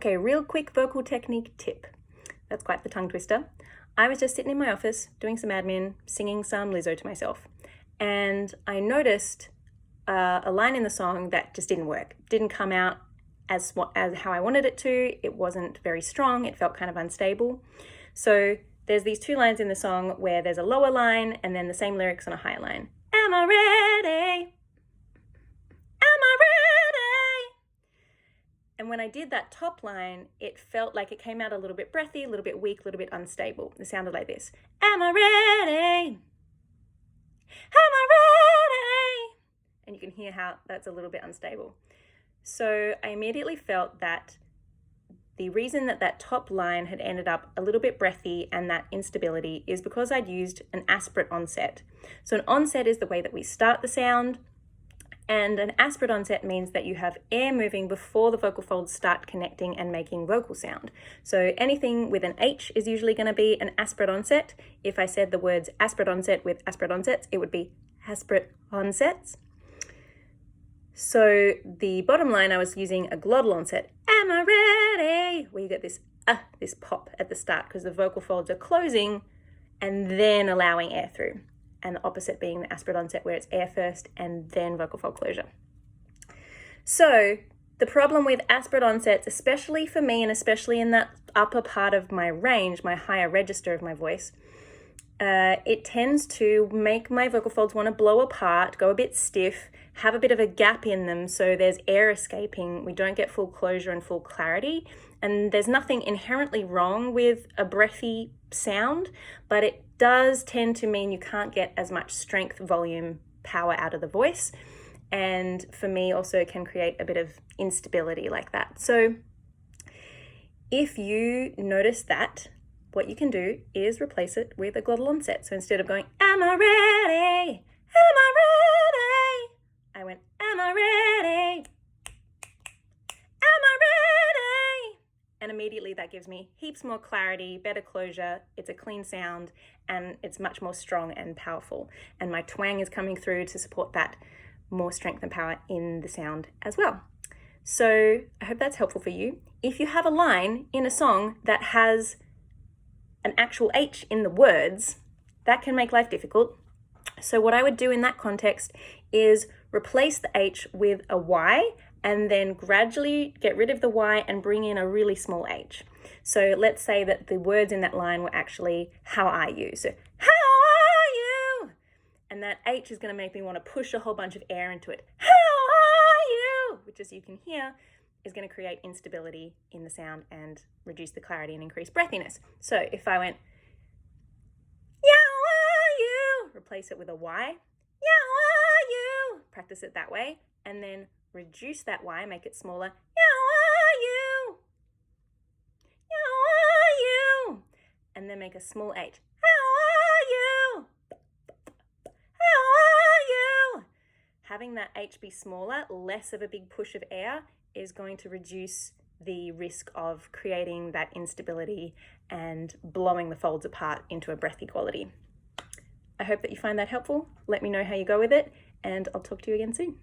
Okay, real quick vocal technique tip. That's quite the tongue twister. I was just sitting in my office doing some admin, singing some Lizzo to myself, and I noticed a line in the song that just didn't work. Didn't come out as how I wanted it to. It wasn't very strong. It felt kind of unstable. So there's these two lines in the song where there's a lower line and then the same lyrics on a higher line. Am I ready? Am I ready? And when I did that top line, it felt like it came out a little bit breathy, a little bit weak, a little bit unstable. It sounded like this. Am I ready? Am I ready? And you can hear how that's a little bit unstable. So I immediately felt that the reason that top line had ended up a little bit breathy and that instability is because I'd used an aspirate onset. So an onset is the way that we start the sound, and an aspirate onset means that you have air moving before the vocal folds start connecting and making vocal sound. So anything with an H is usually going to be an aspirate onset. If I said the words aspirate onset with aspirate onsets, it would be aspirate onsets. So the bottom line, I was using a glottal onset. Am I ready? Where you get this pop at the start because the vocal folds are closing and then allowing air through. And the opposite being the aspirate onset where it's air first and then vocal fold closure. So the problem with aspirate onsets, especially for me and especially in that upper part of my range, my higher register of my voice, it tends to make my vocal folds want to blow apart, go a bit stiff, have a bit of a gap in them so there's air escaping. We don't get full closure and full clarity. And there's nothing inherently wrong with a breathy sound, but it does tend to mean you can't get as much strength, volume, power out of the voice. And for me also can create a bit of instability like that. So if you notice that, what you can do is replace it with a glottal onset. So instead of going, am I ready? Am I ready? I went, am I ready? Am I ready? And immediately that gives me heaps more clarity, better closure. It's a clean sound and it's much more strong and powerful. And my twang is coming through to support that more strength and power in the sound as well. So I hope that's helpful for you. If you have a line in a song that has an actual H in the words, that can make life difficult. So what I would do in that context is replace the H with a Y and then gradually get rid of the Y and bring in a really small H. So let's say that the words in that line were actually, how are you? So, how are you? And that H is going to make me want to push a whole bunch of air into it. How are you? Which, as you can hear, is going to create instability in the sound and reduce the clarity and increase breathiness. So if I went, how are you? Replace it with a Y. How are you? Practice it that way. And then reduce that Y, make it smaller. How are you? How are you? And then make a small H. How are you? How are you? Having that H be smaller, less of a big push of air, is going to reduce the risk of creating that instability and blowing the folds apart into a breathy quality. I hope that you find that helpful. Let me know how you go with it, and I'll talk to you again soon.